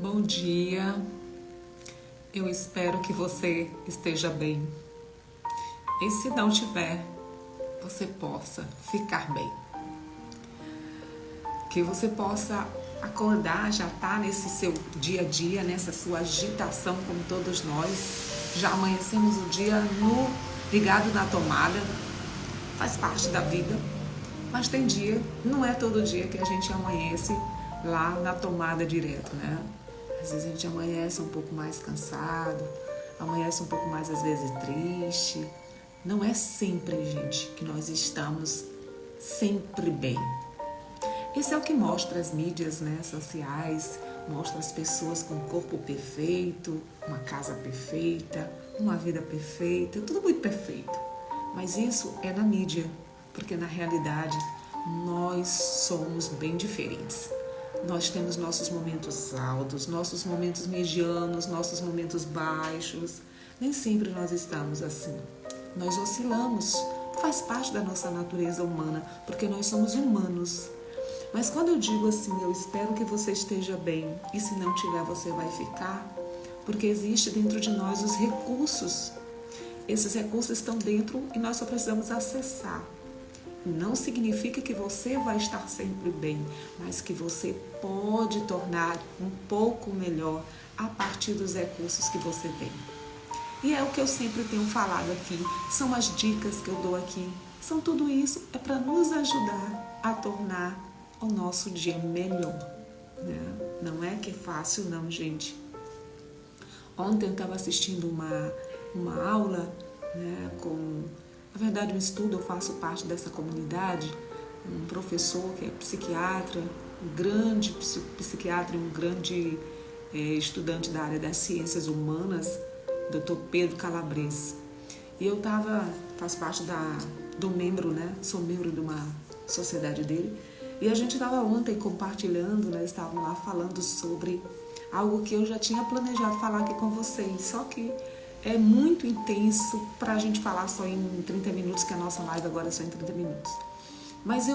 Bom dia, eu espero que você esteja bem. E se não tiver, você possa ficar bem. Que você possa acordar, já tá nesse seu dia a dia, nessa sua agitação como todos nós. Já amanhecemos o dia ligado na tomada, faz parte da vida. Mas tem dia, não é todo dia que a gente amanhece lá na tomada direto, né? Às vezes a gente amanhece um pouco mais cansado, amanhece um pouco mais às vezes triste. Não é sempre, gente, que nós estamos sempre bem. Isso é o que mostra as mídias, né, sociais, mostra as pessoas com um corpo perfeito, uma casa perfeita, uma vida perfeita, tudo muito perfeito. Mas isso é na mídia, porque na realidade nós somos bem diferentes. Nós temos nossos momentos altos, nossos momentos medianos, nossos momentos baixos. Nem sempre nós estamos assim. Nós oscilamos, faz parte da nossa natureza humana, porque nós somos humanos. Mas quando eu digo assim, eu espero que você esteja bem, e se não tiver, você vai ficar, porque existe dentro de nós os recursos. Esses recursos estão dentro e nós só precisamos acessar. Não significa que você vai estar sempre bem, mas que você pode tornar um pouco melhor a partir dos recursos que você tem. E é o que eu sempre tenho falado aqui, são as dicas que eu dou aqui. São tudo isso, é para nos ajudar a tornar o nosso dia melhor. Né? Não é que é fácil não, gente. Ontem eu estava assistindo uma aula, né, na verdade, um estudo, eu faço parte dessa comunidade, um professor que é psiquiatra, um grande psiquiatra e um grande estudante da área das ciências humanas, Dr. Pedro Calabres. E eu faço parte do membro, né? Sou membro de uma sociedade dele. E a gente estava ontem compartilhando, né? Estavam lá falando sobre algo que eu já tinha planejado falar aqui com vocês, só que é muito intenso para a gente falar só em 30 minutos, que a nossa live agora é só em 30 minutos. Mas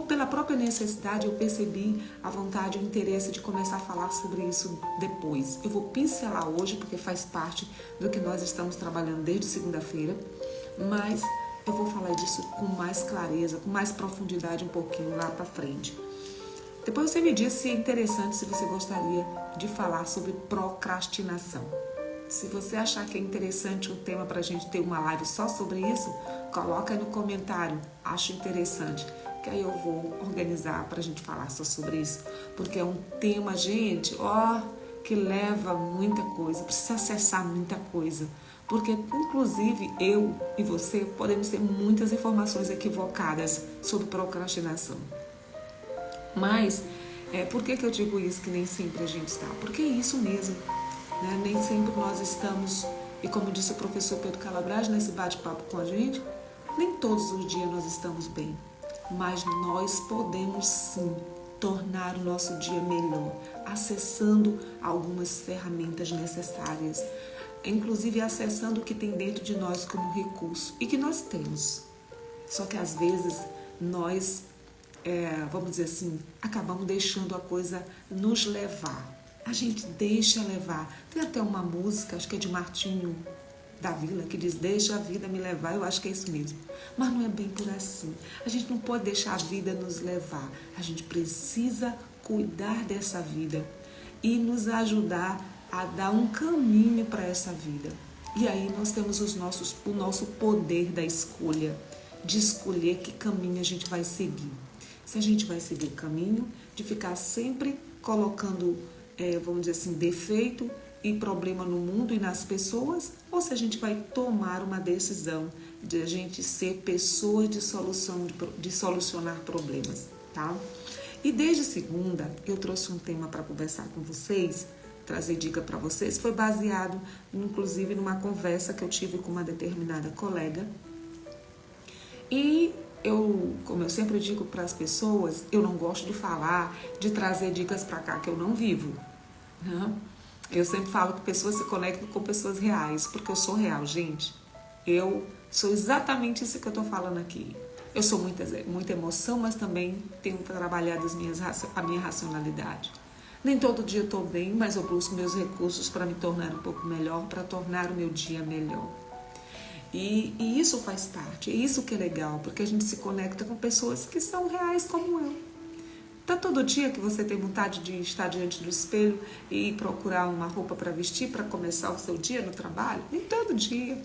pela própria necessidade, eu percebi a vontade e o interesse de começar a falar sobre isso depois. Eu vou pincelar hoje, porque faz parte do que nós estamos trabalhando desde segunda-feira, mas eu vou falar disso com mais clareza, com mais profundidade um pouquinho lá para frente. Depois você me diz se é interessante, se você gostaria de falar sobre procrastinação. Se você achar que é interessante um tema para a gente ter uma live só sobre isso, coloca aí no comentário, acho interessante, que aí eu vou organizar para a gente falar só sobre isso, porque é um tema, gente, que leva muita coisa, precisa acessar muita coisa, porque inclusive eu e você podemos ter muitas informações equivocadas sobre procrastinação. Mas, por que eu digo isso, que nem sempre a gente está? Porque é isso mesmo. Né? Nem sempre nós estamos, e como disse o professor Pedro Calabres nesse bate-papo com a gente, nem todos os dias nós estamos bem, mas nós podemos sim tornar o nosso dia melhor, acessando algumas ferramentas necessárias, inclusive acessando o que tem dentro de nós como recurso e que nós temos. Só que às vezes nós, vamos dizer assim, acabamos deixando a coisa nos levar. A gente deixa levar. Tem até uma música, acho que é de Martinho da Vila, que diz: deixa a vida me levar. Eu acho que é isso mesmo. Mas não é bem por assim. A gente não pode deixar a vida nos levar. A gente precisa cuidar dessa vida e nos ajudar a dar um caminho para essa vida. E aí nós temos o nosso poder da escolha, de escolher que caminho a gente vai seguir. Se a gente vai seguir o caminho de ficar sempre colocando vamos dizer assim, defeito e problema no mundo e nas pessoas, ou se a gente vai tomar uma decisão de a gente ser pessoa de solucionar problemas, tá? E desde segunda eu trouxe um tema para conversar com vocês, trazer dica para vocês, foi baseado inclusive numa conversa que eu tive com uma determinada colega. E como eu sempre digo para as pessoas, eu não gosto de falar, de trazer dicas para cá que eu não vivo. Né? Eu sempre falo que pessoas se conectam com pessoas reais, porque eu sou real, gente. Eu sou exatamente isso que eu estou falando aqui. Eu sou muita emoção, mas também tenho trabalhado a minha racionalidade. Nem todo dia eu estou bem, mas eu busco meus recursos para me tornar um pouco melhor, para tornar o meu dia melhor. E isso faz parte, é isso que é legal, porque a gente se conecta com pessoas que são reais como eu. Tá todo dia que você tem vontade de estar diante do espelho e procurar uma roupa para vestir, para começar o seu dia no trabalho? Nem todo dia.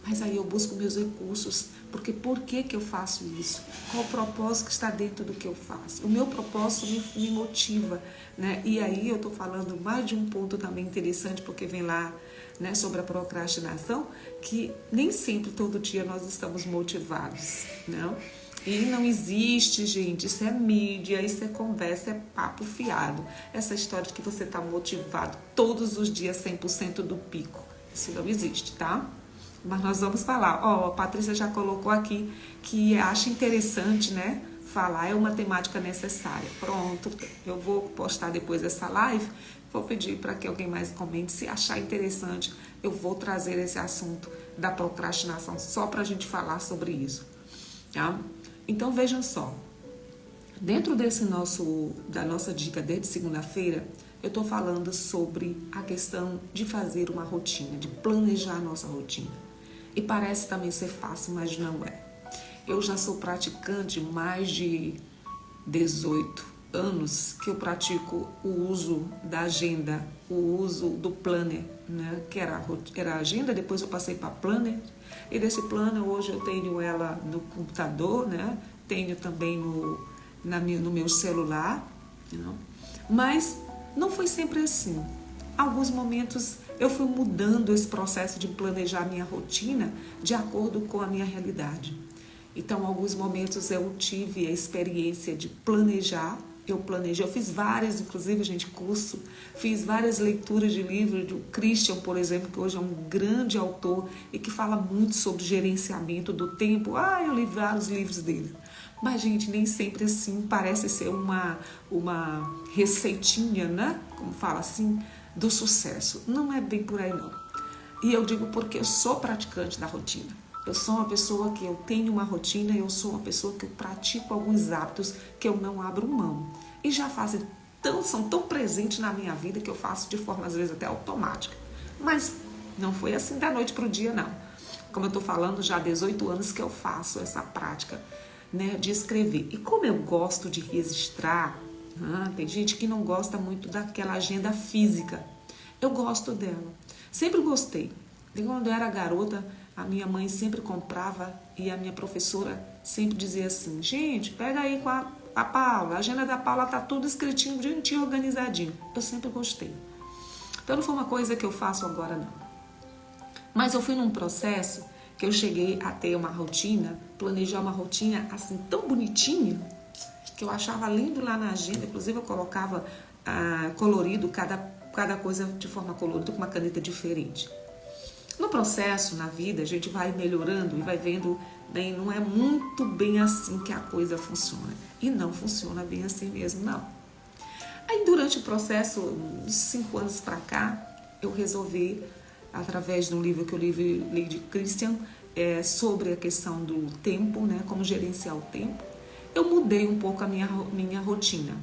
Mas aí eu busco meus recursos, porque por que eu faço isso? Qual o propósito que está dentro do que eu faço? O meu propósito me motiva, né? E aí eu estou falando mais de um ponto também interessante, porque vem lá, né, sobre a procrastinação, que nem sempre todo dia nós estamos motivados, não? E não existe, gente, isso é mídia, isso é conversa, é papo fiado. Essa história de que você está motivado todos os dias 100% do pico, isso não existe, tá? Mas nós vamos falar. Ó, a Patrícia já colocou aqui que acha interessante, né? Falar é uma temática necessária. Pronto, eu vou postar depois essa live. Vou pedir para que alguém mais comente. Se achar interessante, eu vou trazer esse assunto da procrastinação só para a gente falar sobre isso. Tá? Então vejam só. Dentro da nossa dica desde segunda-feira, eu estou falando sobre a questão de fazer uma rotina, de planejar a nossa rotina. E parece também ser fácil, mas não é. Eu já sou praticante mais de 18 anos que eu pratico o uso da agenda, o uso do planner, né? Que era a agenda, depois eu passei para planner. E desse planner hoje eu tenho ela no computador, né? Tenho também no meu celular. Não? Mas não foi sempre assim. Alguns momentos eu fui mudando esse processo de planejar minha rotina de acordo com a minha realidade. Então, alguns momentos eu tive a experiência de planejar. Eu fiz várias, inclusive, gente, curso, fiz várias leituras de livros do Christian, por exemplo, que hoje é um grande autor e que fala muito sobre gerenciamento do tempo. Eu li vários livros dele. Mas, gente, nem sempre assim, parece ser uma receitinha, né? Como fala assim, do sucesso. Não é bem por aí, não. E eu digo porque eu sou praticante da rotina. Eu sou uma pessoa que eu tenho uma rotina, eu sou uma pessoa que eu pratico alguns hábitos que eu não abro mão. E já são tão presentes na minha vida que eu faço de forma, às vezes, até automática. Mas não foi assim da noite para o dia, não. Como eu estou falando, já há 18 anos que eu faço essa prática, né, de escrever. E como eu gosto de registrar, tem gente que não gosta muito daquela agenda física. Eu gosto dela. Sempre gostei. E quando eu era garota, a minha mãe sempre comprava e a minha professora sempre dizia assim: gente, pega aí com a Paula, a agenda da Paula tá tudo escritinho, bonitinho, organizadinho. Eu sempre gostei. Então não foi uma coisa que eu faço agora, não. Mas eu fui num processo que eu cheguei a ter uma rotina, planejar uma rotina assim tão bonitinha, que eu achava lindo lá na agenda. Inclusive eu colocava colorido, cada coisa de forma colorida, com uma caneta diferente. No processo, na vida, a gente vai melhorando e vai vendo, bem, não é muito bem assim que a coisa funciona. E não funciona bem assim mesmo, não. Aí durante o processo, uns 5 anos para cá, eu resolvi, através de um livro que eu li de Christian, sobre a questão do tempo, né, como gerenciar o tempo, eu mudei um pouco a minha rotina.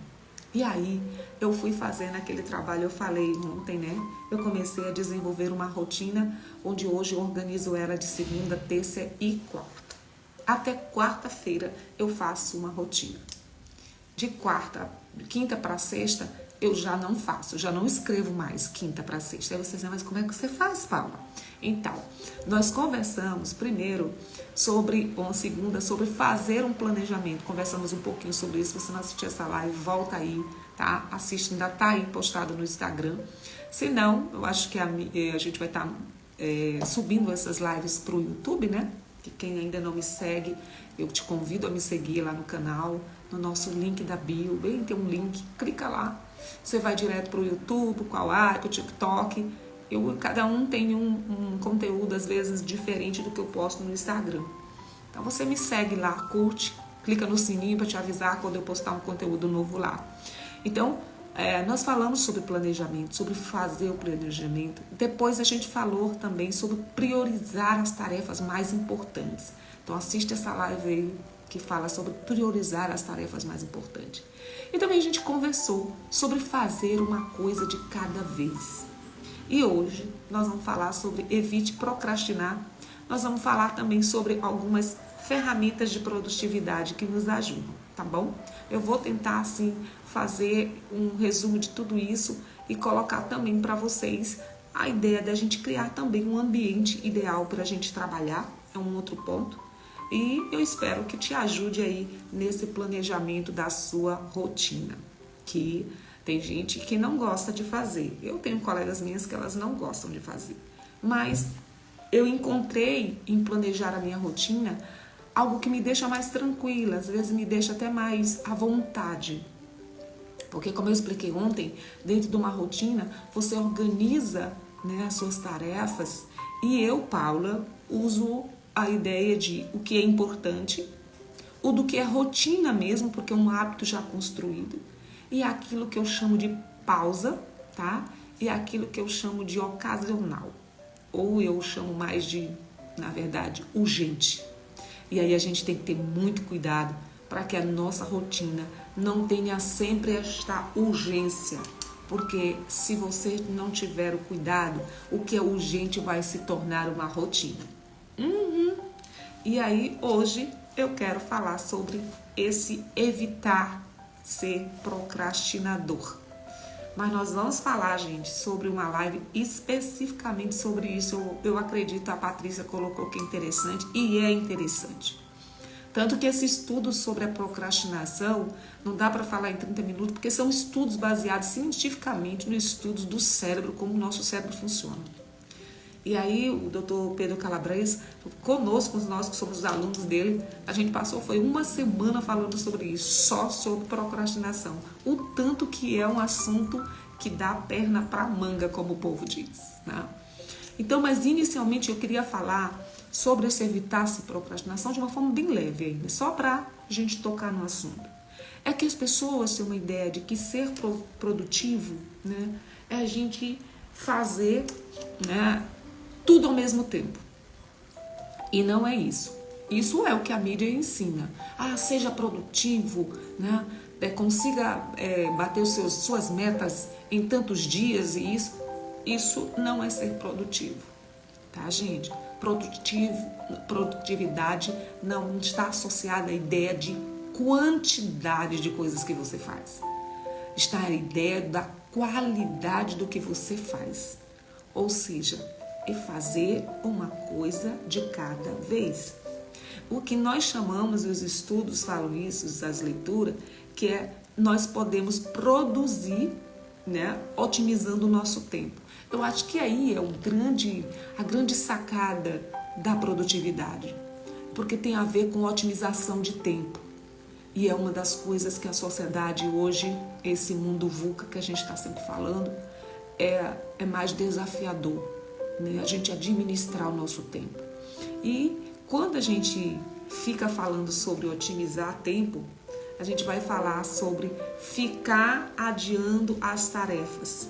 E aí, eu fui fazendo aquele trabalho, eu falei ontem, né? Eu comecei a desenvolver uma rotina, onde hoje eu organizo ela de segunda, terça e quarta. Até quarta-feira eu faço uma rotina. De quinta para sexta, eu já não faço, já não escrevo mais quinta para sexta. Aí vocês dizem, mas como é que você faz, Paula? Então, nós conversamos primeiro segunda, sobre fazer um planejamento. Conversamos um pouquinho sobre isso. Se você não assistiu essa live, volta aí, tá? Assiste, ainda tá aí postado no Instagram. Se não, eu acho que a gente vai estar subindo essas lives pro YouTube, né? Que quem ainda não me segue, eu te convido a me seguir lá no canal, no nosso link da bio. Bem, tem um link, clica lá. Você vai direto pro YouTube, pro TikTok. Cada um tem um conteúdo, às vezes, diferente do que eu posto no Instagram. Então, você me segue lá, curte, clica no sininho para te avisar quando eu postar um conteúdo novo lá. Então, nós falamos sobre planejamento, sobre fazer o planejamento. Depois a gente falou também sobre priorizar as tarefas mais importantes. Então, assiste essa live aí, que fala sobre priorizar as tarefas mais importantes. E também a gente conversou sobre fazer uma coisa de cada vez. E hoje nós vamos falar sobre evite procrastinar. Nós vamos falar também sobre algumas ferramentas de produtividade que nos ajudam, tá bom? Eu vou tentar, assim, fazer um resumo de tudo isso e colocar também para vocês a ideia da gente criar também um ambiente ideal para a gente trabalhar, é um outro ponto. E eu espero que te ajude aí nesse planejamento da sua rotina, que tem gente que não gosta de fazer. Eu tenho colegas minhas que elas não gostam de fazer, mas eu encontrei em planejar a minha rotina algo que me deixa mais tranquila, às vezes me deixa até mais à vontade. Porque, como eu expliquei ontem, dentro de uma rotina, você organiza, né, as suas tarefas. E eu, Paula, uso a ideia de o que é importante, o do que é rotina mesmo, porque é um hábito já construído, e aquilo que eu chamo de pausa, tá? E aquilo que eu chamo de ocasional, ou eu chamo mais de, na verdade, urgente. E aí a gente tem que ter muito cuidado para que a nossa rotina não tenha sempre esta urgência, porque se você não tiver o cuidado, o que é urgente vai se tornar uma rotina. E aí hoje eu quero falar sobre esse evitar ser procrastinador. Mas nós vamos falar, gente, sobre uma live especificamente sobre isso. Eu acredito, a Patrícia colocou que é interessante, e é interessante. Tanto que esse estudo sobre a procrastinação não dá para falar em 30 minutos, porque são estudos baseados cientificamente nos estudos do cérebro, como o nosso cérebro funciona. E aí o Dr. Pedro Calabres, conosco, nós que somos os alunos dele, a gente foi uma semana falando sobre isso, só sobre procrastinação. O tanto que é um assunto que dá perna para manga, como o povo diz, né? Então, mas inicialmente eu queria falar sobre esse evitar-se procrastinação de uma forma bem leve ainda, só para a gente tocar no assunto. É que as pessoas têm uma ideia de que ser produtivo, né, é a gente fazer, né, tudo ao mesmo tempo. E não é isso. Isso é o que a mídia ensina. Seja produtivo, né? Consiga bater suas metas em tantos dias, e isso não é ser produtivo, tá, gente? Produtividade não está associada à ideia de quantidade de coisas que você faz. Está a ideia da qualidade do que você faz. Ou seja, é fazer uma coisa de cada vez. O que nós chamamos, e os estudos falam isso, as leituras, que é nós podemos produzir, né, otimizando o nosso tempo. Eu acho que aí é a grande sacada da produtividade, porque tem a ver com otimização de tempo. E é uma das coisas que a sociedade hoje, esse mundo VUCA que a gente está sempre falando, é mais desafiador, né? A gente administrar o nosso tempo. E quando a gente fica falando sobre otimizar tempo, a gente vai falar sobre ficar adiando as tarefas,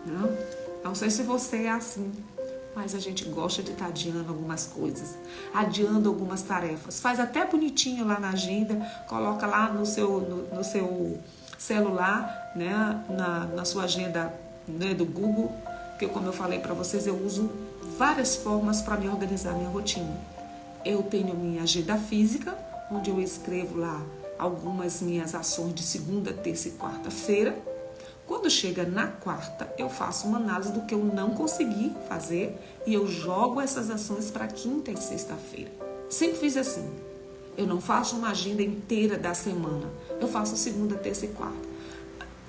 né? Não sei se você é assim, mas a gente gosta de estar adiando algumas coisas, adiando algumas tarefas. Faz até bonitinho lá na agenda, coloca lá no seu celular, né, na sua agenda, né, do Google, que como eu falei para vocês, eu uso várias formas para me organizar minha rotina. Eu tenho minha agenda física, onde eu escrevo lá algumas minhas ações de segunda, terça e quarta-feira. Quando chega na quarta, eu faço uma análise do que eu não consegui fazer e eu jogo essas ações para quinta e sexta-feira. Sempre fiz assim. Eu não faço uma agenda inteira da semana. Eu faço segunda, terça e quarta.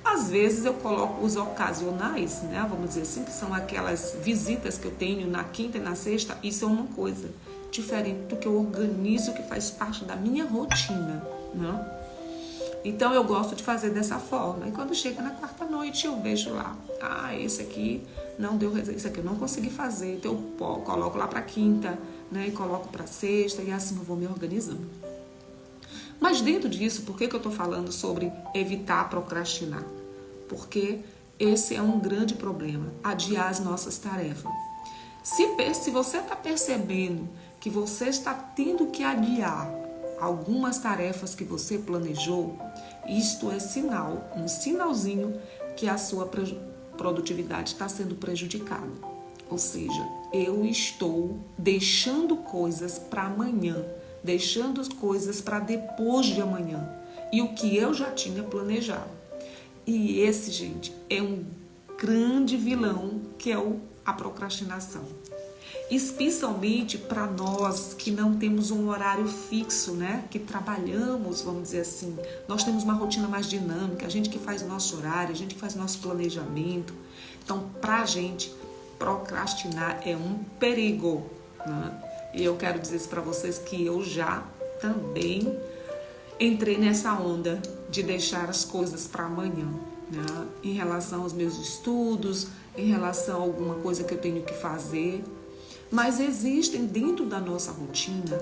Às vezes eu coloco os ocasionais, né? Vamos dizer assim, que são aquelas visitas que eu tenho na quinta e na sexta. Isso é uma coisa diferente do que eu organizo, que faz parte da minha rotina, né? Então eu gosto de fazer dessa forma. E quando chega na quarta noite eu vejo lá, esse aqui não deu, esse aqui eu não consegui fazer. Então eu coloco lá para quinta, né? E coloco para sexta, e assim eu vou me organizando. Mas dentro disso, por que eu estou falando sobre evitar procrastinar? Porque esse é um grande problema, adiar as nossas tarefas. Se você está percebendo que você está tendo que adiar algumas tarefas que você planejou, isto é sinal, um sinalzinho que a sua produtividade está sendo prejudicada. Ou seja, eu estou deixando coisas para amanhã, deixando coisas para depois de amanhã. E o que eu já tinha planejado. E esse, gente, é um grande vilão, que é a procrastinação. Especialmente para nós que não temos um horário fixo, né? Que trabalhamos, vamos dizer assim. Nós temos uma rotina mais dinâmica, a gente que faz o nosso horário, a gente que faz o nosso planejamento. Então, para a gente, procrastinar é um perigo, né? E eu quero dizer isso para vocês que eu já também entrei nessa onda de deixar as coisas para amanhã, né? Em relação aos meus estudos, em relação a alguma coisa que eu tenho que fazer. Mas existem dentro da nossa rotina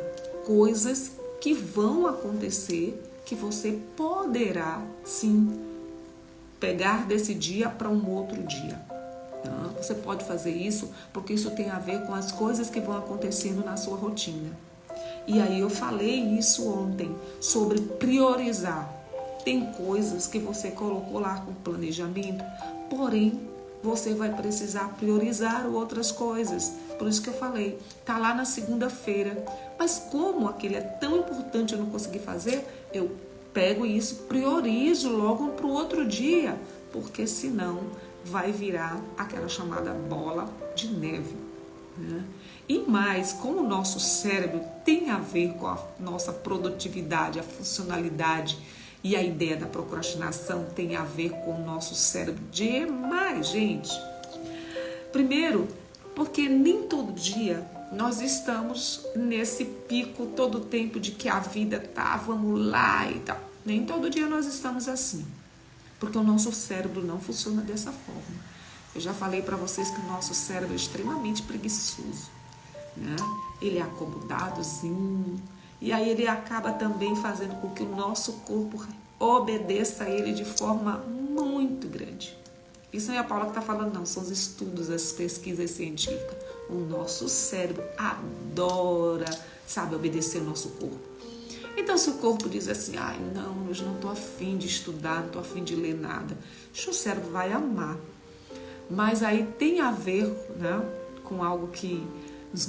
coisas que vão acontecer que você poderá, sim, pegar desse dia para um outro dia. Você pode fazer isso porque isso tem a ver com as coisas que vão acontecendo na sua rotina. E aí eu falei isso ontem, sobre priorizar. Tem coisas que você colocou lá com planejamento, porém você vai precisar priorizar outras coisas. Por isso que eu falei, tá lá na segunda-feira. Mas como aquele é tão importante eu não consegui fazer, eu pego isso, priorizo logo para o outro dia, porque senão vai virar aquela chamada bola de neve, né? E mais, como o nosso cérebro tem a ver com a nossa produtividade, a funcionalidade, e a ideia da procrastinação tem a ver com o nosso cérebro demais, gente. Primeiro, porque nem todo dia nós estamos nesse pico todo o tempo de que a vida tá, vamos lá e tal. Nem todo dia nós estamos assim, porque o nosso cérebro não funciona dessa forma. Eu já falei para vocês que o nosso cérebro é extremamente preguiçoso, né? Ele é acomodadozinho. E aí ele acaba também fazendo com que o nosso corpo obedeça a ele de forma muito grande. Isso não é a Paula que está falando, não. São os estudos, as pesquisas científicas. O nosso cérebro adora, sabe, obedecer o nosso corpo. Então, se o corpo diz assim, ai, não, hoje não estou afim de estudar, não estou afim de ler nada, o cérebro vai amar. Mas aí tem a ver, né, com algo que os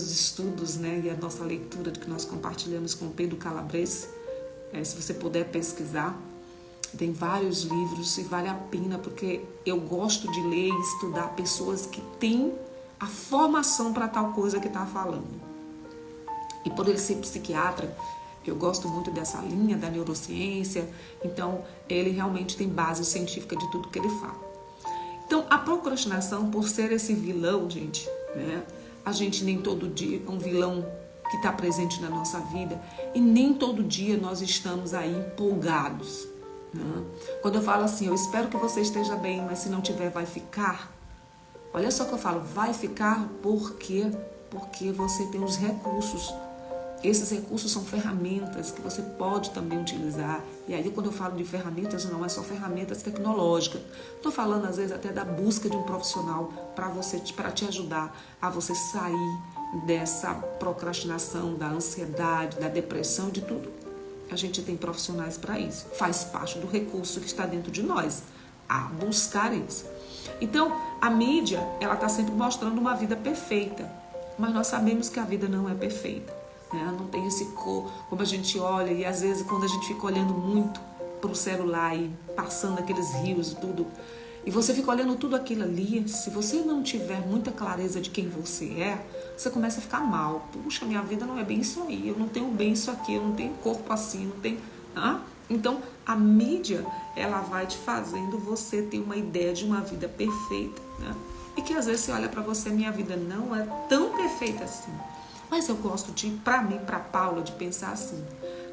estudos, né, e a nossa leitura que nós compartilhamos com o Pedro Calabrese, se você puder pesquisar, tem vários livros e vale a pena, porque eu gosto de ler e estudar pessoas que têm a formação para tal coisa que está falando. E por ele ser psiquiatra, eu gosto muito dessa linha da neurociência, então ele realmente tem base científica de tudo que ele fala. Então, a procrastinação, por ser esse vilão, gente, né, a gente nem todo dia é um vilão que está presente na nossa vida e nem todo dia nós estamos aí empolgados, né? Quando eu falo assim, eu espero que você esteja bem, mas se não tiver, vai ficar. Olha só que eu falo, vai ficar porque você tem os recursos. Esses recursos são ferramentas que você pode também utilizar. E aí, quando eu falo de ferramentas, não é só ferramentas tecnológicas. Estou falando, às vezes, até da busca de um profissional para te ajudar a você sair dessa procrastinação, da ansiedade, da depressão, de tudo. A gente tem profissionais para isso. Faz parte do recurso que está dentro de nós, a buscar isso. Então, a mídia, ela está sempre mostrando uma vida perfeita. Mas nós sabemos que a vida não é perfeita. Não tem esse como a gente olha, e às vezes quando a gente fica olhando muito para o celular e passando aqueles rios e tudo, e você fica olhando tudo aquilo ali, se você não tiver muita clareza de quem você é, você começa a ficar mal. Puxa, minha vida não é bem isso aí, eu não tenho bem isso aqui, eu não tenho corpo assim, não tenho... Então a mídia, ela vai te fazendo você ter uma ideia de uma vida perfeita, né? E que às vezes você olha para você, minha vida não é tão perfeita assim. Mas eu gosto para mim, para Paula, de pensar assim,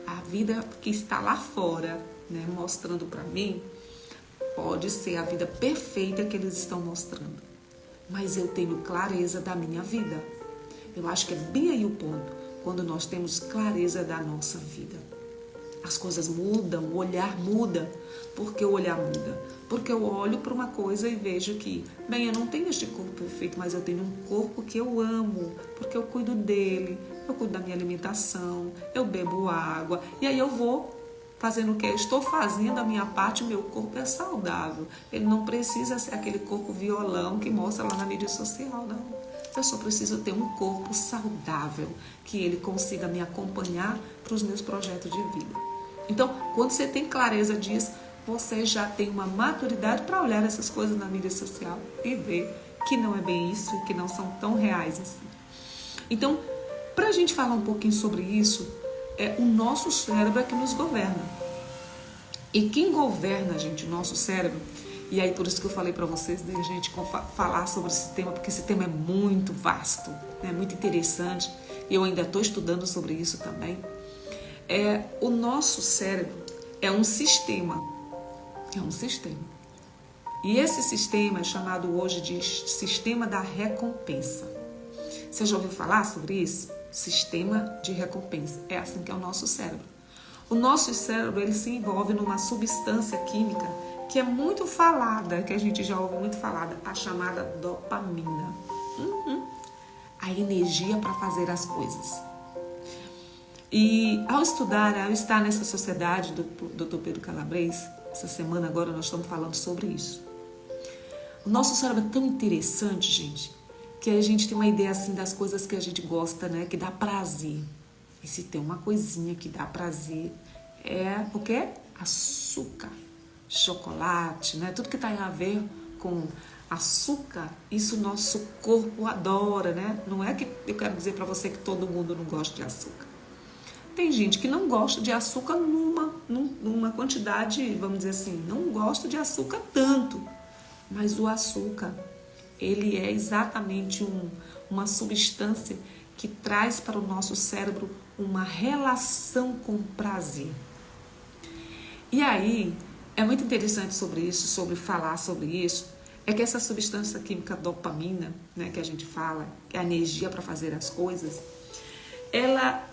a vida que está lá fora, né, mostrando para mim, pode ser a vida perfeita que eles estão mostrando. Mas eu tenho clareza da minha vida. Eu acho que é bem aí o ponto, quando nós temos clareza da nossa vida. as coisas mudam, o olhar muda. Por que o olhar muda? Porque eu olho para uma coisa e vejo que, bem, eu não tenho este corpo perfeito, mas eu tenho um corpo que eu amo, porque eu cuido dele, eu cuido da minha alimentação, eu bebo água, e aí eu vou fazendo o que eu estou fazendo a minha parte, o meu corpo é saudável. Ele não precisa ser aquele corpo violão que mostra lá na mídia social, não. Eu só preciso ter um corpo saudável, que ele consiga me acompanhar para os meus projetos de vida. Então, quando você tem clareza disso, você já tem uma maturidade para olhar essas coisas na mídia social e ver que não é bem isso, que não são tão reais assim. Então, para a gente falar um pouquinho sobre isso, o nosso cérebro é que nos governa. E quem governa, gente, o nosso cérebro, e aí por isso que eu falei para vocês, de a gente falar sobre esse tema, porque esse tema é muito vasto, é muito interessante, e eu ainda estou estudando sobre isso também. O nosso cérebro é um sistema. E esse sistema é chamado hoje de sistema da recompensa. Você já ouviu falar sobre isso? Sistema de recompensa. É assim que é o nosso cérebro. O nosso cérebro, ele se envolve numa substância química que é muito falada, que a gente já ouve muito falada, a chamada dopamina. A energia para fazer as coisas. E ao estar nessa sociedade do Dr. Pedro Calabres, essa semana agora nós estamos falando sobre isso. O nosso cérebro é tão interessante, gente, que a gente tem uma ideia assim das coisas que a gente gosta, né? Que dá prazer. E se tem uma coisinha que dá prazer, é o quê? Açúcar, chocolate, né? Tudo que tem a ver com açúcar, isso o nosso corpo adora, né? Não é que eu quero dizer para você que todo mundo não gosta de açúcar. Tem gente que não gosta de açúcar numa quantidade, vamos dizer assim, não gosta de açúcar tanto. Mas o açúcar, ele é exatamente uma substância que traz para o nosso cérebro uma relação com prazer. E aí, é muito interessante sobre isso, sobre falar sobre isso, é que essa substância química dopamina, né, que a gente fala, que é a energia para fazer as coisas, ela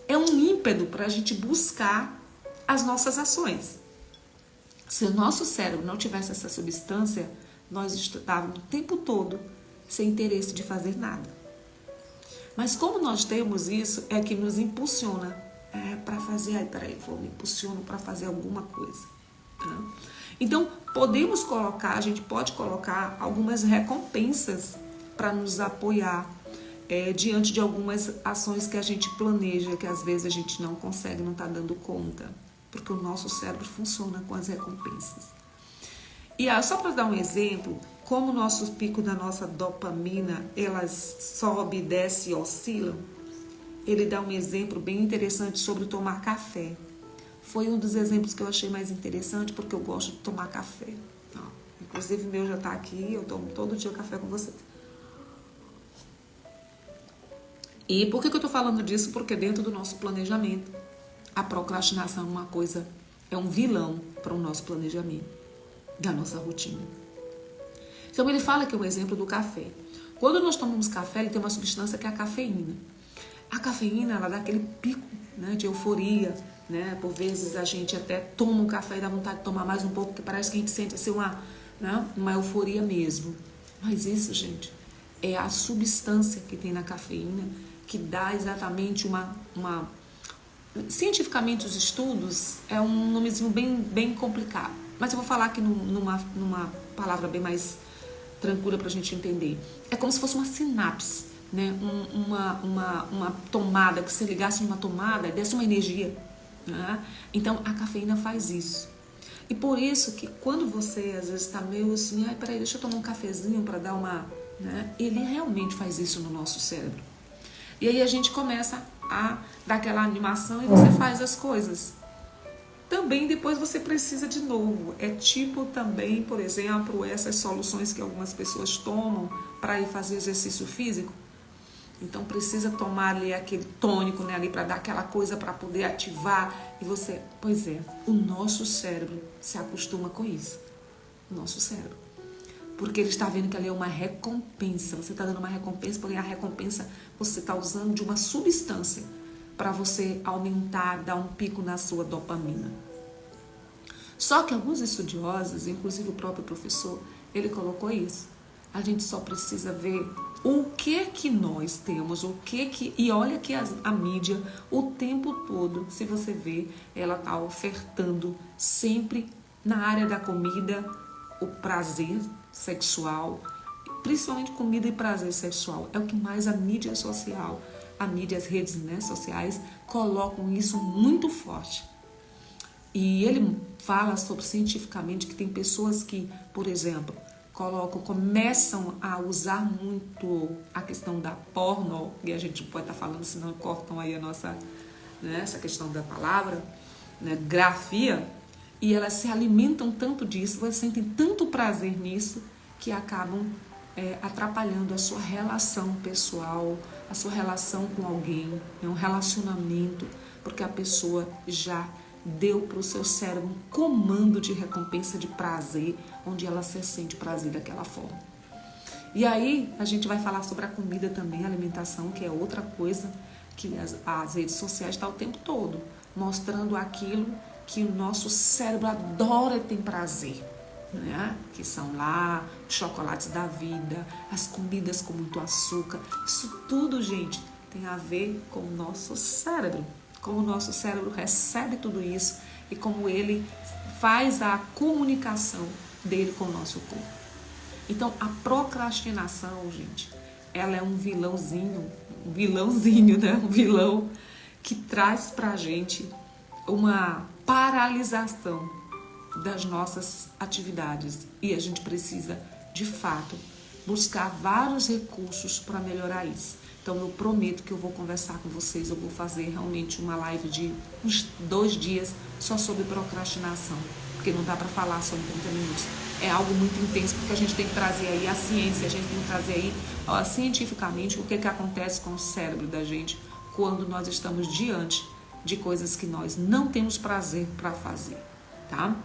é um ímpeto para a gente buscar as nossas ações. Se o nosso cérebro não tivesse essa substância, nós estávamos o tempo todo sem interesse de fazer nada. Mas como nós temos isso, é que nos impulsiona para fazer, me impulsiono para fazer alguma coisa. Tá? Então, a gente pode colocar algumas recompensas para nos apoiar diante de algumas ações que a gente planeja, que às vezes a gente não consegue, não está dando conta. Porque o nosso cérebro funciona com as recompensas. E só para dar um exemplo, como o nosso pico da nossa dopamina, elas sobe, desce e oscilam, ele dá um exemplo bem interessante sobre tomar café. Foi um dos exemplos que eu achei mais interessante, porque eu gosto de tomar café. Inclusive, o meu já está aqui, eu tomo todo dia café com vocês. E por que eu estou falando disso? Porque dentro do nosso planejamento, a procrastinação é um vilão para o nosso planejamento, da nossa rotina. Então ele fala que é um exemplo do café. Quando nós tomamos café, ele tem uma substância que é a cafeína. A cafeína, ela dá aquele pico, né, de euforia, né? Por vezes a gente até toma um café e dá vontade de tomar mais um pouco, porque parece que a gente sente assim uma euforia mesmo. Mas isso, gente, é a substância que tem na cafeína que dá exatamente cientificamente, os estudos é um nomezinho bem complicado, mas eu vou falar aqui numa palavra bem mais tranquila para a gente entender. É como se fosse uma sinapse, né? Uma tomada, que se ligasse numa tomada e desse uma energia. Né? Então, a cafeína faz isso. E por isso que quando você às vezes está meio assim, peraí, deixa eu tomar um cafezinho para dar uma... Né? Ele realmente faz isso no nosso cérebro. E aí a gente começa a dar aquela animação e você faz as coisas. Também depois você precisa de novo. É tipo também, por exemplo, essas soluções que algumas pessoas tomam para ir fazer exercício físico. Então precisa tomar ali aquele tônico, né, ali para dar aquela coisa para poder ativar. E você, pois é, o nosso cérebro se acostuma com isso. O nosso cérebro. Porque ele está vendo que ali é uma recompensa. Você está dando uma recompensa, porém a recompensa você está usando de uma substância para você aumentar, dar um pico na sua dopamina. Só que alguns estudiosos, inclusive o próprio professor, ele colocou isso. A gente só precisa ver o que nós temos, e olha que a mídia o tempo todo, se você vê, ela está ofertando sempre na área da comida o prazer sexual, principalmente comida e prazer sexual. É o que mais a mídia social, as redes, né, sociais colocam isso muito forte. E ele fala sobre cientificamente que tem pessoas que, por exemplo, começam a usar muito a questão da porno, e a gente pode estar falando, senão cortam aí a nossa, né, essa questão da palavra, né, grafia, e elas se alimentam tanto disso, elas sentem tanto prazer nisso, que acabam atrapalhando a sua relação pessoal, a sua relação com alguém, né, um relacionamento, porque a pessoa já deu para o seu cérebro um comando de recompensa de prazer, onde ela se sente prazer daquela forma. E aí a gente vai falar sobre a comida também, a alimentação, que é outra coisa que as redes sociais estão o tempo todo mostrando aquilo que o nosso cérebro adora ter prazer, né? Que são lá os chocolates da vida, as comidas com muito açúcar. Isso tudo, gente, tem a ver com o nosso cérebro. Como o nosso cérebro recebe tudo isso e como ele faz a comunicação dele com o nosso corpo. Então, a procrastinação, gente, ela é um vilãozinho, né? Um vilão que traz pra gente uma paralisação das nossas atividades. E a gente precisa, de fato, buscar vários recursos para melhorar isso. Então, eu prometo que eu vou conversar com vocês, eu vou fazer realmente uma live de uns 2 dias só sobre procrastinação, porque não dá para falar só em 30 minutos. É algo muito intenso, porque a gente tem que trazer aí a ciência, a gente tem que trazer aí cientificamente o que acontece com o cérebro da gente quando nós estamos diante de coisas que nós não temos prazer para fazer, tá?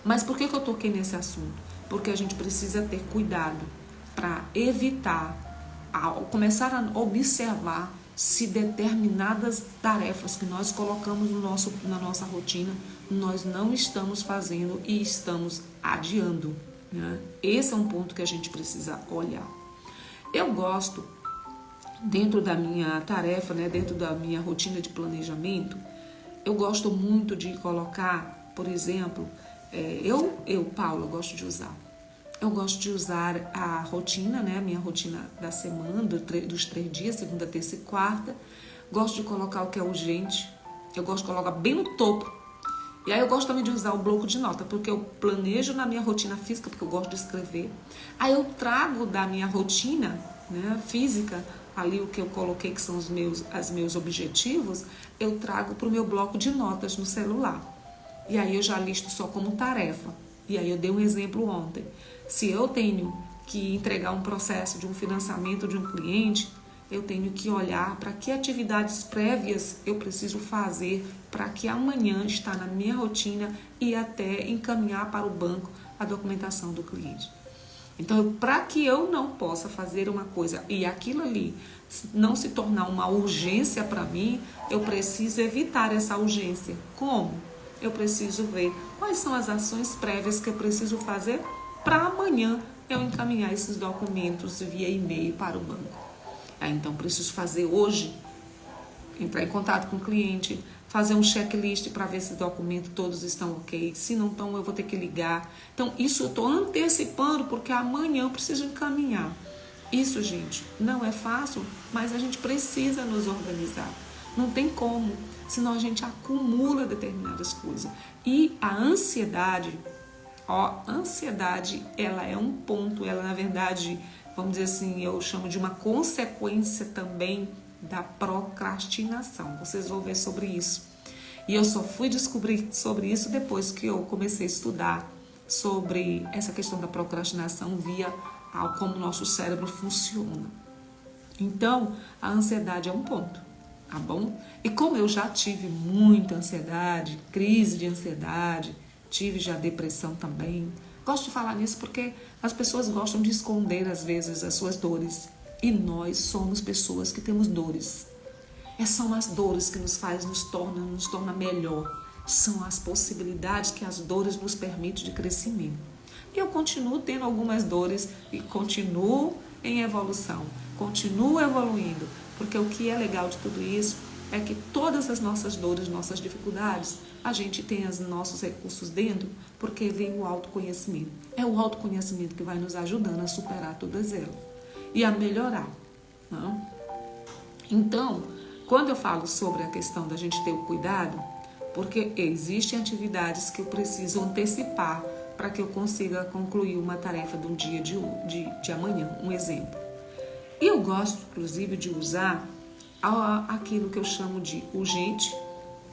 Mas por que eu toquei nesse assunto? Porque a gente precisa ter cuidado para evitar, ao começar a observar se determinadas tarefas que nós colocamos na nossa rotina, nós não estamos fazendo e estamos adiando, né? Esse é um ponto que a gente precisa olhar. Eu gosto, dentro da minha tarefa, né, dentro da minha rotina de planejamento, eu gosto muito de colocar, por exemplo, Paula, gosto de usar. Eu gosto de usar a rotina, né? A minha rotina da semana, dos 3 dias, segunda, terça e quarta. Gosto de colocar o que é urgente. Eu gosto de colocar bem no topo. E aí eu gosto também de usar o bloco de nota, porque eu planejo na minha rotina física, porque eu gosto de escrever. Aí eu trago da minha rotina, né, física, ali o que eu coloquei, que são os meus objetivos, eu trago para o meu bloco de notas no celular. E aí eu já listo só como tarefa. E aí eu dei um exemplo ontem. Se eu tenho que entregar um processo de um financiamento de um cliente, eu tenho que olhar para que atividades prévias eu preciso fazer para que amanhã está na minha rotina e até encaminhar para o banco a documentação do cliente. Então, para que eu não possa fazer uma coisa e aquilo ali não se tornar uma urgência para mim, eu preciso evitar essa urgência. Como? Eu preciso ver quais são as ações prévias que eu preciso fazer para amanhã eu encaminhar esses documentos via e-mail para o banco. Então, preciso fazer hoje, entrar em contato com o cliente, fazer um checklist para ver se os documentos todos estão ok. Se não estão, eu vou ter que ligar. Então, isso eu estou antecipando porque amanhã eu preciso encaminhar. Isso, gente, não é fácil, mas a gente precisa nos organizar. Não tem como, senão a gente acumula determinadas coisas. E a ansiedade, ela é um ponto, ela na verdade, vamos dizer assim, eu chamo de uma consequência também da procrastinação. Vocês vão ver sobre isso. E eu só fui descobrir sobre isso depois que eu comecei a estudar sobre essa questão da procrastinação via como o nosso cérebro funciona. Então, a ansiedade é um ponto, tá bom? E como eu já tive muita ansiedade, crise de ansiedade, tive já depressão também. Gosto de falar nisso porque as pessoas gostam de esconder, às vezes, as suas dores. E nós somos pessoas que temos dores. São as dores que nos torna melhor. São as possibilidades que as dores nos permitem de crescimento. E eu continuo tendo algumas dores e continuo em evolução, continuo evoluindo, porque o que é legal de tudo isso é que todas as nossas dores, nossas dificuldades, a gente tem os nossos recursos dentro, porque vem o autoconhecimento. É o autoconhecimento que vai nos ajudando a superar todas elas e a melhorar. Não? Então, quando eu falo sobre a questão da gente ter o cuidado, porque existem atividades que eu preciso antecipar para que eu consiga concluir uma tarefa do dia de amanhã, um exemplo. E eu gosto, inclusive, de usar aquilo que eu chamo de urgente.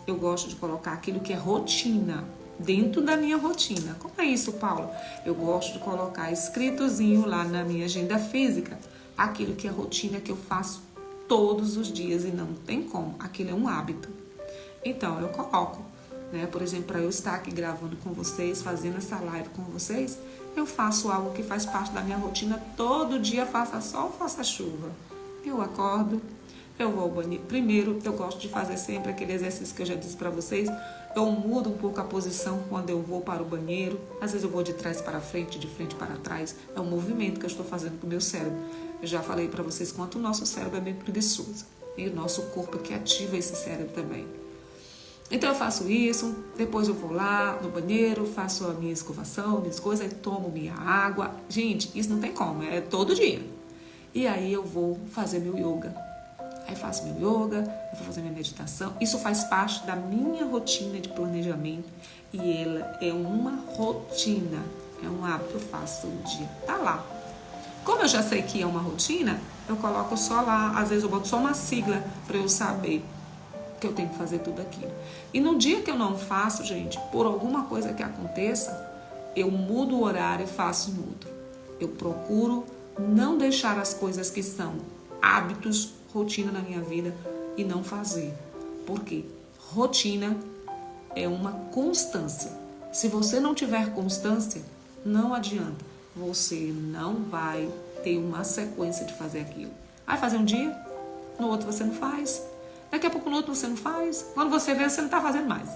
Eu gosto de colocar aquilo que é rotina, dentro da minha rotina. Como é isso, Paula? Eu gosto de colocar escritozinho lá na minha agenda física, aquilo que é rotina que eu faço todos os dias e não tem como. Aquilo é um hábito. Então, eu coloco, né? Por exemplo, para eu estar aqui gravando com vocês, fazendo essa live com vocês, eu faço algo que faz parte da minha rotina todo dia, faça sol, faça chuva. Eu acordo, eu vou ao banheiro. Primeiro, eu gosto de fazer sempre aquele exercício que eu já disse para vocês. Eu mudo um pouco a posição quando eu vou para o banheiro. Às vezes eu vou de trás para frente, de frente para trás. É um movimento que eu estou fazendo com o meu cérebro. Eu já falei para vocês quanto o nosso cérebro é bem preguiçoso. E o nosso corpo é que ativa esse cérebro também. Então eu faço isso, depois eu vou lá no banheiro, faço a minha escovação, minhas coisas, aí tomo minha água. Gente, isso não tem como, é todo dia. E aí eu vou fazer meu yoga. Aí faço meu yoga, eu vou fazer minha meditação. Isso faz parte da minha rotina de planejamento e ela é uma rotina, é um hábito que eu faço todo dia. Tá lá. Como eu já sei que é uma rotina, eu coloco só lá, às vezes eu boto só uma sigla para eu saber que eu tenho que fazer tudo aquilo. E no dia que eu não faço, gente, por alguma coisa que aconteça, eu mudo o horário e faço em outro. Eu procuro não deixar as coisas que são hábitos, rotina na minha vida e não fazer. Por quê? Rotina é uma constância. Se você não tiver constância, não adianta. Você não vai ter uma sequência de fazer aquilo. Vai fazer um dia, no outro você não faz. Daqui a pouco no outro você não faz. Quando você vê, você não está fazendo mais.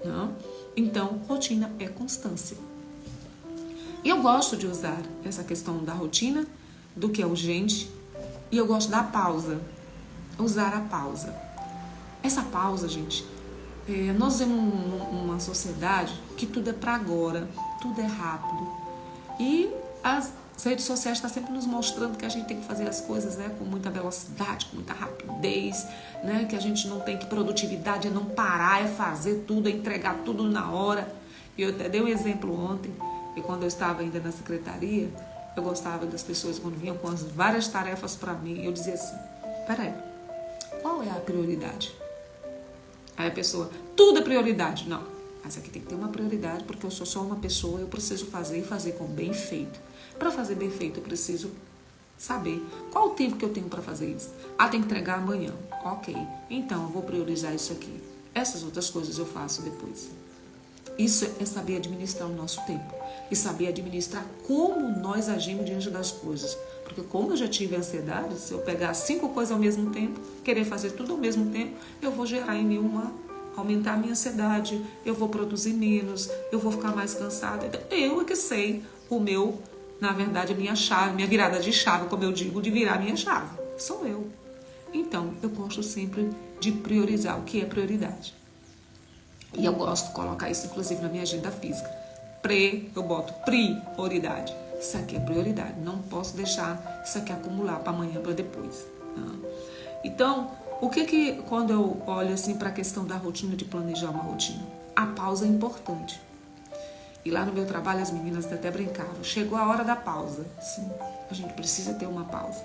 Não? Então, rotina é constância. E eu gosto de usar essa questão da rotina, do que é urgente, e eu gosto da pausa. Usar a pausa. Essa pausa, gente, nós vivemos uma sociedade que tudo é para agora, tudo é rápido. E as redes sociais estão sempre nos mostrando que a gente tem que fazer as coisas, né, com muita velocidade, com muita rapidez, né, que a gente não tem que produtividade, é não parar, é fazer tudo, é entregar tudo na hora. E eu até dei um exemplo ontem, que quando eu estava ainda na secretaria, eu gostava das pessoas quando vinham com as várias tarefas para mim, eu dizia assim, peraí, qual é a prioridade? Aí a pessoa, tudo é prioridade. Não, mas aqui tem que ter uma prioridade, porque eu sou só uma pessoa, eu preciso fazer e fazer com bem feito. Para fazer bem feito, eu preciso saber qual o tempo que eu tenho para fazer isso. Ah, tem que entregar amanhã. Ok, então eu vou priorizar isso aqui. Essas outras coisas eu faço depois. Isso é saber administrar o nosso tempo e saber administrar como nós agimos diante das coisas. Porque como eu já tive ansiedade, se eu pegar 5 coisas ao mesmo tempo, querer fazer tudo ao mesmo tempo, eu vou gerar em mim aumentar a minha ansiedade, eu vou produzir menos, eu vou ficar mais cansada. Então, eu é que sei o meu, na verdade, a minha chave, minha virada de chave, como eu digo, de virar a minha chave. Sou eu. Então, eu gosto sempre de priorizar o que é prioridade. E eu gosto de colocar isso, inclusive, na minha agenda física. Eu boto prioridade. Isso aqui é prioridade. Não posso deixar isso aqui acumular para amanhã, para depois. Não. Então, quando eu olho assim para a questão da rotina, de planejar uma rotina, a pausa é importante. E lá no meu trabalho, as meninas até brincavam. Chegou a hora da pausa. Sim, a gente precisa ter uma pausa.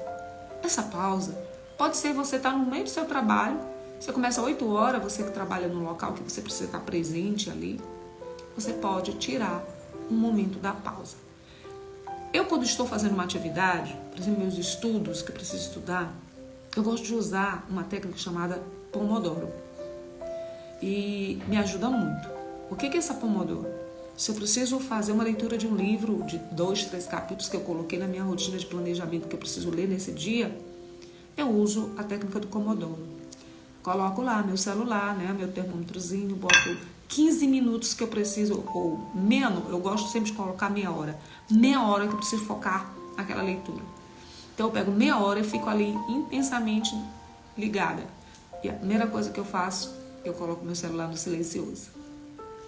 Essa pausa pode ser você estar no meio do seu trabalho. Você começa às 8 horas, você que trabalha no local que você precisa estar presente ali. Você pode tirar um momento da pausa. Eu, quando estou fazendo uma atividade, por exemplo, meus estudos, que eu preciso estudar, eu gosto de usar uma técnica chamada Pomodoro. E me ajuda muito. O que é essa Pomodoro? Se eu preciso fazer uma leitura de um livro de 2, 3 capítulos que eu coloquei na minha rotina de planejamento que eu preciso ler nesse dia, eu uso a técnica do Pomodoro. coloco lá meu celular, né, meu termômetrozinho, boto 15 minutos que eu preciso, ou menos, eu gosto sempre de colocar meia hora que eu preciso focar naquela leitura. Então eu pego meia hora e fico ali intensamente ligada. E a primeira coisa que eu faço, eu coloco meu celular no silencioso.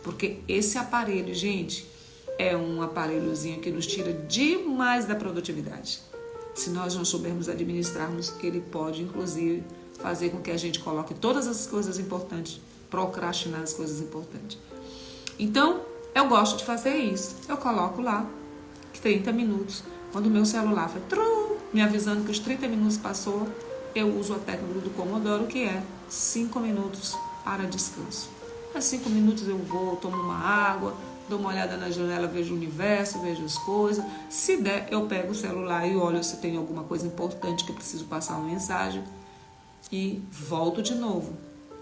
Porque esse aparelho, gente, é um aparelhozinho que nos tira demais da produtividade. Se nós não soubermos administrarmos, ele pode, inclusive, fazer com que a gente coloque todas as coisas importantes, procrastinar as coisas importantes. Então, eu gosto de fazer isso. Eu coloco lá 30 minutos. Quando o meu celular foi me avisando que os 30 minutos passou, eu uso a técnica do Pomodoro, que é 5 minutos para descanso. A 5 minutos eu vou, tomo uma água, dou uma olhada na janela, vejo o universo, vejo as coisas. Se der, eu pego o celular e olho se tem alguma coisa importante que eu preciso passar uma mensagem e volto de novo.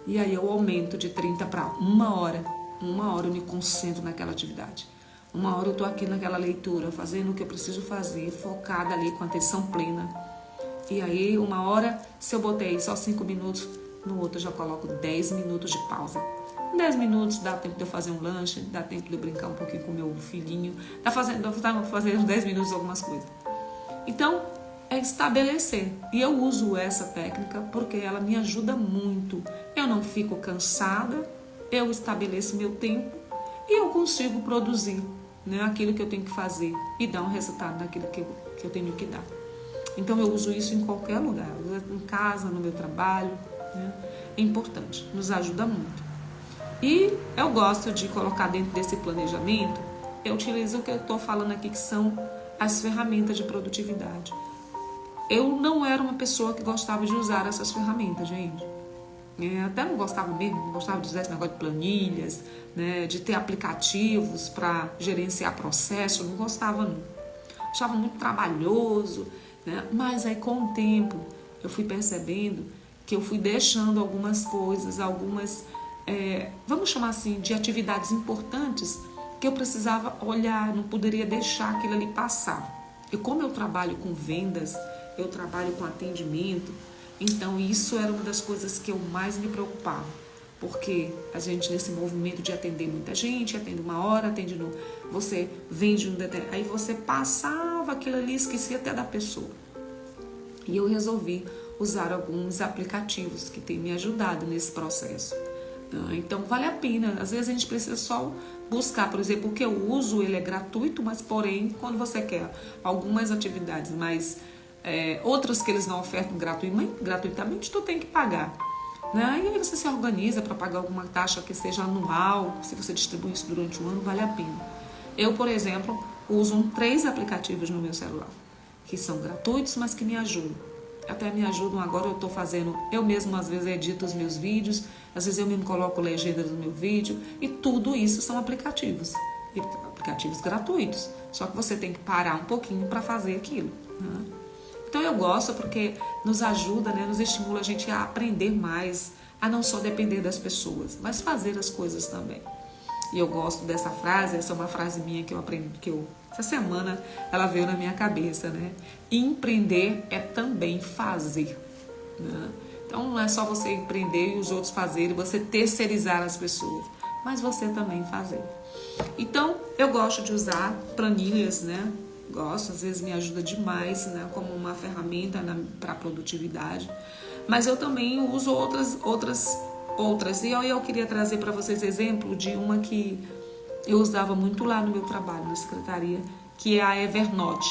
E aí eu aumento de 30 para 1 hora. 1 hora eu me concentro naquela atividade. 1 hora eu estou aqui naquela leitura, fazendo o que eu preciso fazer, focada ali com atenção plena. E aí 1 hora, se eu botei só 5 minutos, no outro eu já coloco 10 minutos de pausa. 10 minutos dá tempo de eu fazer um lanche, dá tempo de eu brincar um pouquinho com o meu filhinho, dá fazendo uns 10 minutos algumas coisas. Então, é estabelecer. E eu uso essa técnica porque ela me ajuda muito. Eu não fico cansada, eu estabeleço meu tempo e eu consigo produzir, né, aquilo que eu tenho que fazer e dar um resultado naquilo que eu tenho que dar. Então, eu uso isso em qualquer lugar, em casa, no meu trabalho, né? É importante, nos ajuda muito. E eu gosto de colocar dentro desse planejamento, eu utilizo o que eu estou falando aqui, que são as ferramentas de produtividade. Eu não era uma pessoa que gostava de usar essas ferramentas, gente. Até não gostava mesmo, não gostava de usar esse negócio de planilhas, né, de ter aplicativos para gerenciar processo, não gostava não. Achava muito trabalhoso, né? Mas aí com o tempo eu fui percebendo que eu fui deixando algumas coisas, vamos chamar assim, de atividades importantes que eu precisava olhar, não poderia deixar aquilo ali passar. E como eu trabalho com vendas, eu trabalho com atendimento, então isso era uma das coisas que eu mais me preocupava. Porque a gente, nesse movimento de atender muita gente, atende 1 hora, você vende aí você passava aquilo ali, esquecia até da pessoa. E eu resolvi usar alguns aplicativos que têm me ajudado nesse processo. Então vale a pena, às vezes a gente precisa só buscar, por exemplo, o que eu uso, ele é gratuito, mas porém, quando você quer algumas atividades, mas outras que eles não ofertam gratuitamente, tu tem que pagar. Né? E aí você se organiza para pagar alguma taxa que seja anual, se você distribui isso durante o ano, vale a pena. Eu, por exemplo, uso 3 aplicativos no meu celular, que são gratuitos, mas que me ajudam. Até me ajudam agora, eu estou fazendo, eu mesmo às vezes edito os meus vídeos, às vezes eu mesmo coloco legenda do meu vídeo, e tudo isso são aplicativos gratuitos, só que você tem que parar um pouquinho para fazer aquilo, né? Então eu gosto porque nos ajuda, né, nos estimula a gente a aprender mais, a não só depender das pessoas, mas fazer as coisas também. E eu gosto dessa frase, essa é uma frase minha que eu aprendi, essa semana ela veio na minha cabeça, né? Empreender é também fazer, né? Então não é só você empreender e os outros fazerem, você terceirizar as pessoas, mas você também fazer. Então eu gosto de usar planilhas, né? Gosto, às vezes me ajuda demais, né, como uma ferramenta para produtividade, mas eu também uso outras. E eu queria trazer para vocês exemplo de uma que eu usava muito lá no meu trabalho, na secretaria, que é a Evernote,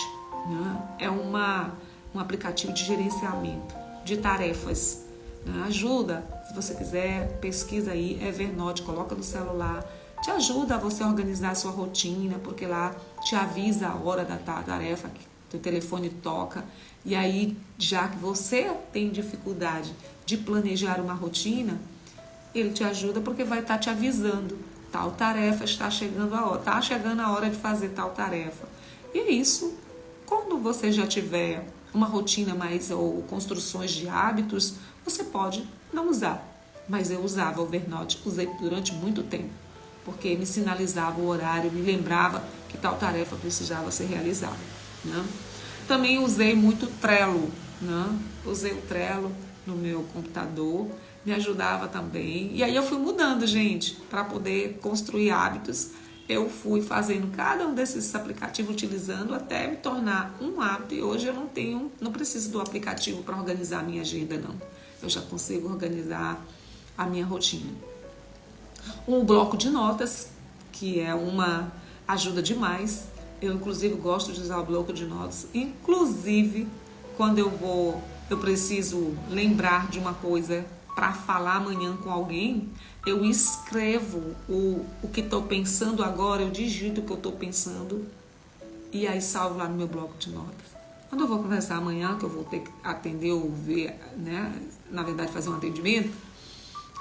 né? É um aplicativo de gerenciamento de tarefas, né? Ajuda, se você quiser, pesquisa aí, Evernote, coloca no celular, te ajuda a você organizar a sua rotina, porque lá te avisa a hora da tarefa, que teu telefone toca, e aí, já que você tem dificuldade de planejar uma rotina, ele te ajuda porque vai estar te avisando, tal tarefa está chegando a hora de fazer tal tarefa. E isso, quando você já tiver uma rotina ou construções de hábitos, você pode não usar. Mas eu usava o Evernote, usei durante muito tempo, porque me sinalizava o horário, me lembrava que tal tarefa precisava ser realizada, né? Também usei muito Trello, né? Usei o Trello no meu computador, me ajudava também. E aí eu fui mudando, gente, para poder construir hábitos. Eu fui fazendo cada um desses aplicativos, utilizando até me tornar um hábito. E hoje eu não preciso do aplicativo para organizar a minha agenda, não. Eu já consigo organizar a minha rotina. Um bloco de notas, que é uma ajuda demais. Eu, inclusive, gosto de usar o bloco de notas. Inclusive, quando eu preciso lembrar de uma coisa para falar amanhã com alguém, eu escrevo o que estou pensando agora, eu digito o que eu estou pensando e aí salvo lá no meu bloco de notas. Quando eu vou conversar amanhã, que eu vou ter que atender ou ver, né, na verdade fazer um atendimento,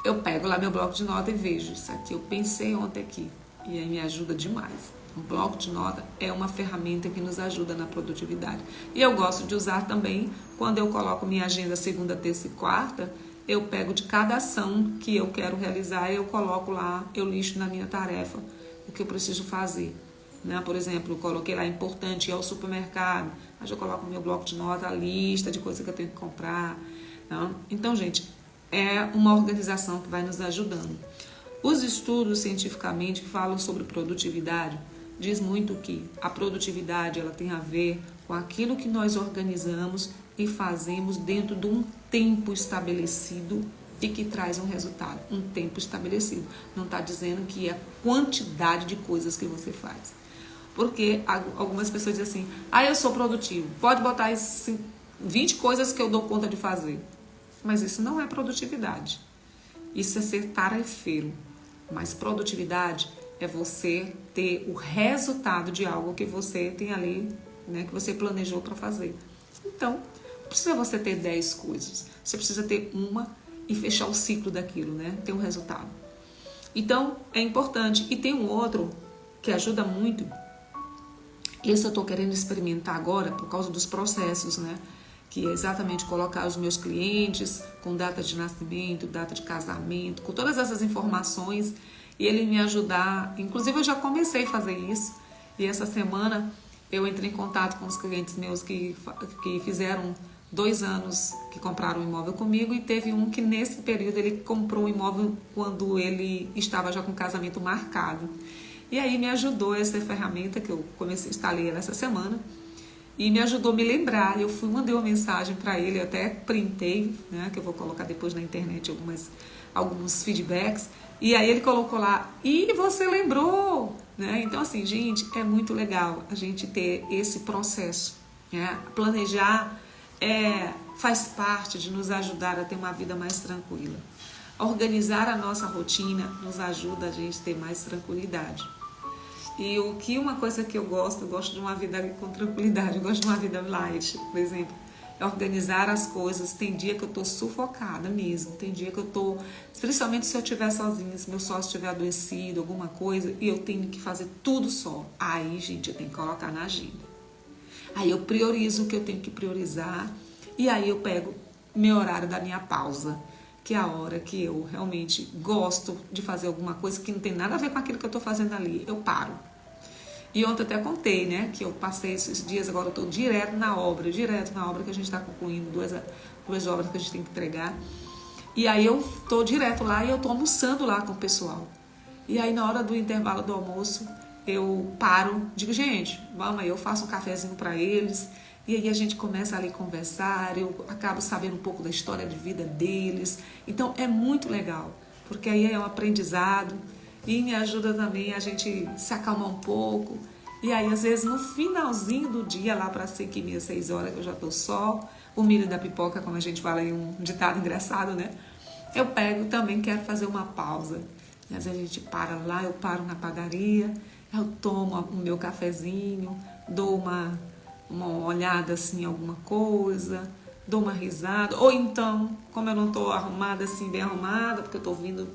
eu pego lá meu bloco de nota e vejo isso aqui, eu pensei ontem aqui, e aí me ajuda demais. Um bloco de nota é uma ferramenta que nos ajuda na produtividade. E eu gosto de usar também, quando eu coloco minha agenda segunda, terça e quarta, eu pego de cada ação que eu quero realizar, eu coloco lá, eu listo na minha tarefa o que eu preciso fazer. Né? Por exemplo, eu coloquei lá importante ir ao supermercado, mas eu coloco no meu bloco de nota a lista de coisas que eu tenho que comprar. Né? Então, gente, é uma organização que vai nos ajudando. Os estudos cientificamente que falam sobre produtividade diz muito que a produtividade ela tem a ver com aquilo que nós organizamos e fazemos dentro de um tempo estabelecido e que traz um resultado, um tempo estabelecido. Não está dizendo que é a quantidade de coisas que você faz. Porque algumas pessoas dizem assim, eu sou produtivo, pode botar 20 coisas que eu dou conta de fazer. Mas isso não é produtividade. Isso é ser tarefeiro. Mas produtividade é você ter o resultado de algo que você tem ali, né, que você planejou para fazer. Então, não precisa você ter 10 coisas. Você precisa ter uma e fechar o ciclo daquilo, né? Ter um resultado. Então, é importante. E tem um outro que ajuda muito. Esse eu estou querendo experimentar agora por causa dos processos, né? Que é exatamente colocar os meus clientes com data de nascimento, data de casamento, com todas essas informações e ele me ajudar. Inclusive eu já comecei a fazer isso e essa semana eu entrei em contato com os clientes meus que fizeram 2 anos que compraram um imóvel comigo e teve um que nesse período ele comprou um imóvel quando ele estava já com o casamento marcado. E aí me ajudou essa ferramenta que eu instalei essa semana. E me ajudou a me lembrar. Eu mandei uma mensagem para ele, eu até printei, né, que eu vou colocar depois na internet alguns feedbacks. E aí ele colocou lá, e você lembrou? Né? Então assim, gente, é muito legal a gente ter esse processo. Né? Planejar faz parte de nos ajudar a ter uma vida mais tranquila. Organizar a nossa rotina nos ajuda a gente a ter mais tranquilidade. E uma coisa que eu gosto de uma vida com tranquilidade, eu gosto de uma vida light, por exemplo, é organizar as coisas. Tem dia que eu tô sufocada mesmo, tem dia que eu tô, principalmente se eu estiver sozinha, se meu sócio estiver adoecido, alguma coisa, e eu tenho que fazer tudo só. Aí, gente, eu tenho que colocar na agenda. Aí eu priorizo o que eu tenho que priorizar, e aí eu pego meu horário da minha pausa, que é a hora que eu realmente gosto de fazer alguma coisa que não tem nada a ver com aquilo que eu estou fazendo ali. Eu paro. E ontem eu até contei, né, que eu passei esses dias, agora eu estou direto na obra que a gente está concluindo, duas obras que a gente tem que entregar. E aí eu estou direto lá e eu estou almoçando lá com o pessoal. E aí na hora do intervalo do almoço, eu paro, digo, gente, vamos aí, eu faço um cafezinho para eles. E aí a gente começa ali a conversar, eu acabo sabendo um pouco da história de vida deles. Então é muito legal, porque aí é um aprendizado e me ajuda também a gente se acalmar um pouco. E aí às vezes no finalzinho do dia, lá para 5h30, 6 horas, que eu já estou só, o milho da pipoca, como a gente fala em um ditado engraçado, né? Eu pego também, quero fazer uma pausa. E às vezes a gente para lá, eu paro na padaria, eu tomo o meu cafezinho, dou uma olhada assim em alguma coisa, dou uma risada, ou então, como eu não estou arrumada assim, bem arrumada, porque eu estou vindo,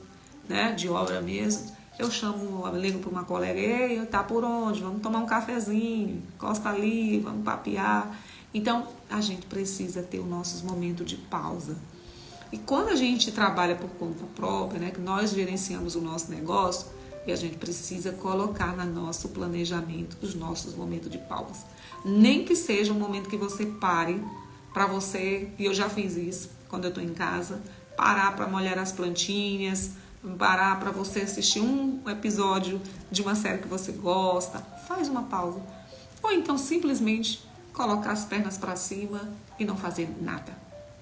né, de obra mesmo, eu ligo para uma colega, ei, tá por onde? Vamos tomar um cafezinho, encosta ali, vamos papear. Então, a gente precisa ter os nossos momentos de pausa. E quando a gente trabalha por conta própria, né, que nós gerenciamos o nosso negócio, e a gente precisa colocar no nosso planejamento os nossos momentos de pausa. Nem que seja um momento que você pare para você, e eu já fiz isso quando eu estou em casa, parar para molhar as plantinhas, parar para você assistir um episódio de uma série que você gosta, faz uma pausa. Ou então simplesmente colocar as pernas para cima e não fazer nada.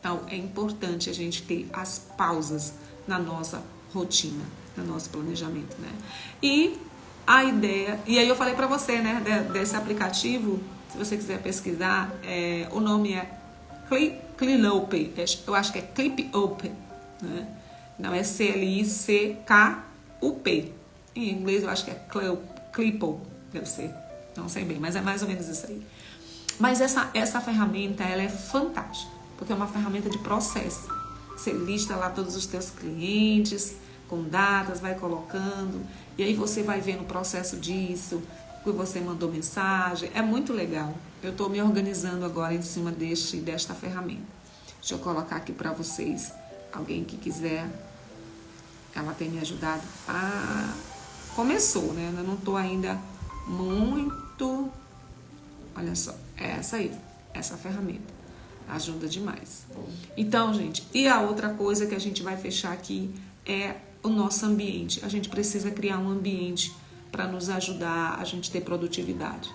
Então é importante a gente ter as pausas na nossa rotina, no nosso planejamento, né? E a ideia, e aí eu falei para você, né, desse aplicativo, se você quiser pesquisar, o nome é Clickup, eu acho que é Clickup, né? Não é Clickup. Em inglês eu acho que é Clickup, deve ser. Não sei bem, mas é mais ou menos isso aí. Mas essa ferramenta, ela é fantástica, porque é uma ferramenta de processo. Você lista lá todos os teus clientes, com datas, vai colocando, e aí você vai vendo o processo disso, que você mandou mensagem. É muito legal. Eu estou me organizando agora em cima desta ferramenta. Deixa eu colocar aqui para vocês. Alguém que quiser, ela tem me ajudado. Começou, né? Eu não estou ainda muito... Olha só, é essa aí, essa ferramenta. Ajuda demais. Então, gente, e a outra coisa que a gente vai fechar aqui é o nosso ambiente. A gente precisa criar um ambiente para nos ajudar a gente ter produtividade.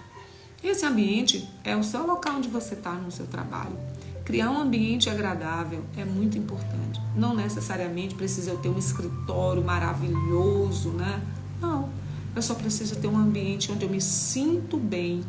Esse ambiente é o seu local onde você está no seu trabalho. Criar um ambiente agradável é muito importante. Não necessariamente precisa eu ter um escritório maravilhoso, né? Não, eu só preciso ter um ambiente onde eu me sinto bem,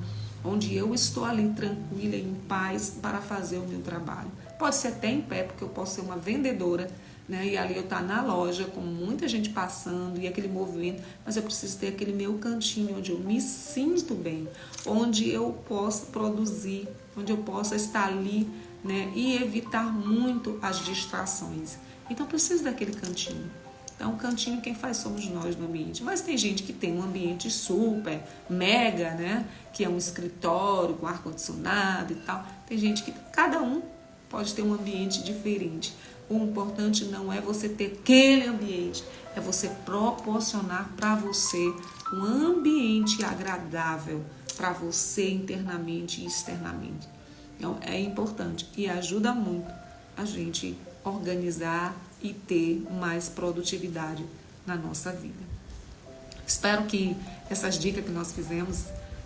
onde eu estou ali tranquila e em paz para fazer o meu trabalho. Pode ser até em pé, porque eu posso ser uma vendedora, né? E ali eu estou na loja com muita gente passando e aquele movimento, mas eu preciso ter aquele meu cantinho onde eu me sinto bem, onde eu posso produzir, onde eu possa estar ali, né? E evitar muito as distrações. Então eu preciso daquele cantinho. Então, o cantinho quem faz somos nós no ambiente. Mas tem gente que tem um ambiente super, mega, né? Que é um escritório com ar-condicionado e tal. Tem gente que... Cada um pode ter um ambiente diferente. O importante não é você ter aquele ambiente. É você proporcionar para você um ambiente agradável para você internamente e externamente. Então, é importante e ajuda muito a gente organizar e ter mais produtividade na nossa vida. Espero que essas dicas que nós fizemos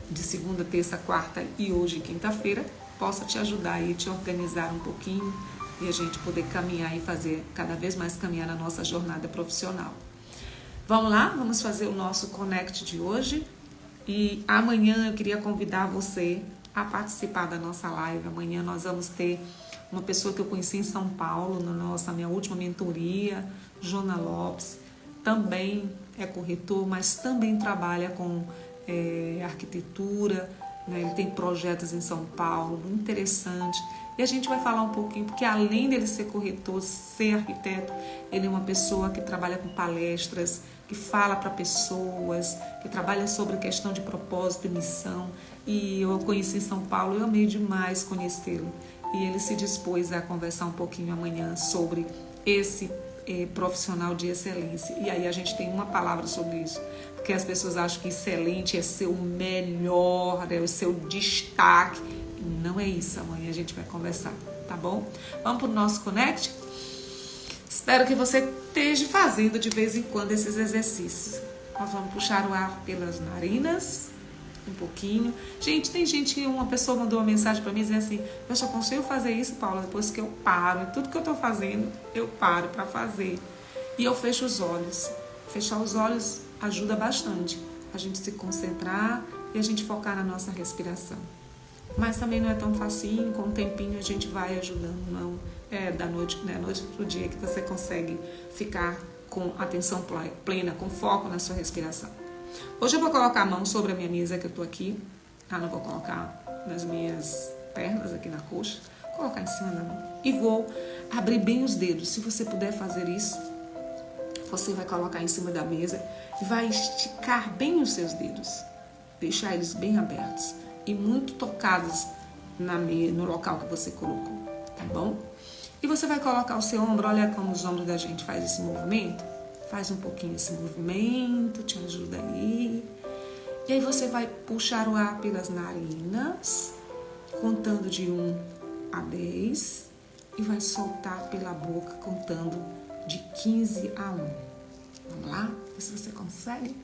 de segunda, terça, quarta e hoje, quinta-feira, possa te ajudar e te organizar um pouquinho e a gente poder caminhar e fazer cada vez mais caminhar na nossa jornada profissional. Vamos lá? Vamos fazer o nosso Connect de hoje e amanhã eu queria convidar você a participar da nossa live. Amanhã nós vamos ter uma pessoa que eu conheci em São Paulo, na minha última mentoria, Jona Lopes, também é corretor, mas também trabalha com arquitetura, né? Ele tem projetos em São Paulo, muito interessante. E a gente vai falar um pouquinho, porque além dele ser corretor, ser arquiteto, ele é uma pessoa que trabalha com palestras, que fala para pessoas, que trabalha sobre questão de propósito e missão. E eu conheci em São Paulo, eu amei demais conhecê-lo. E ele se dispôs a conversar um pouquinho amanhã sobre esse profissional de excelência. E aí a gente tem uma palavra sobre isso, porque as pessoas acham que excelente é ser o melhor, é o seu destaque. E não é isso, amanhã a gente vai conversar, tá bom? Vamos para o nosso Connect? Espero que você esteja fazendo de vez em quando esses exercícios. Nós vamos puxar o ar pelas narinas, um pouquinho. Gente, tem gente que uma pessoa mandou uma mensagem para mim dizendo assim: eu só consigo fazer isso, Paula, depois que eu paro. Tudo que eu estou fazendo, eu paro para fazer. E eu fecho os olhos. Fechar os olhos ajuda bastante a gente se concentrar e a gente focar na nossa respiração. Mas também não é tão facinho, com o tempinho a gente vai ajudando, não é da noite, né, noite pro dia que você consegue ficar com atenção plena, com foco na sua respiração. Hoje eu vou colocar a mão sobre a minha mesa que eu tô aqui. Não vou colocar nas minhas pernas aqui na coxa, vou colocar em cima da mão. E vou abrir bem os dedos. Se você puder fazer isso, você vai colocar em cima da mesa e vai esticar bem os seus dedos. Deixar eles bem abertos e muito tocados no local que você colocou, tá bom? E você vai colocar o seu ombro, olha como os ombros da gente faz esse movimento. Faz um pouquinho esse movimento, te ajuda aí. E aí você vai puxar o ar pelas narinas, contando de 1 a 10. e vai soltar pela boca contando de 15 a 1. Vamos lá? Vê se você consegue.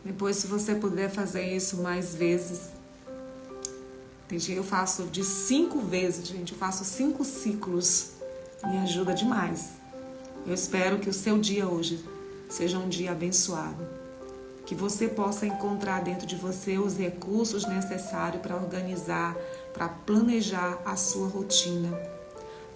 Depois, se você puder fazer isso mais vezes, eu faço de 5 vezes, gente, eu faço 5 ciclos, me ajuda demais. Eu espero que o seu dia hoje seja um dia abençoado, que você possa encontrar dentro de você os recursos necessários para organizar, para planejar a sua rotina.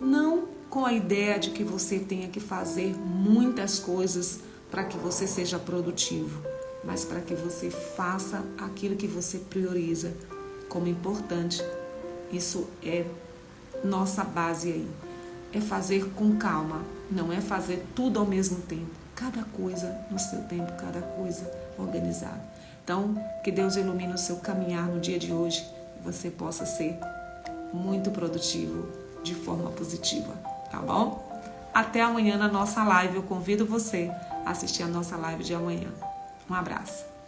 Não com a ideia de que você tenha que fazer muitas coisas para que você seja produtivo, mas para que você faça aquilo que você prioriza como importante. Isso é nossa base aí. É fazer com calma, não é fazer tudo ao mesmo tempo. Cada coisa no seu tempo, cada coisa organizada. Então, que Deus ilumine o seu caminhar no dia de hoje e você possa ser muito produtivo de forma positiva, tá bom? Até amanhã na nossa live. Eu convido você a assistir a nossa live de amanhã. Um abraço.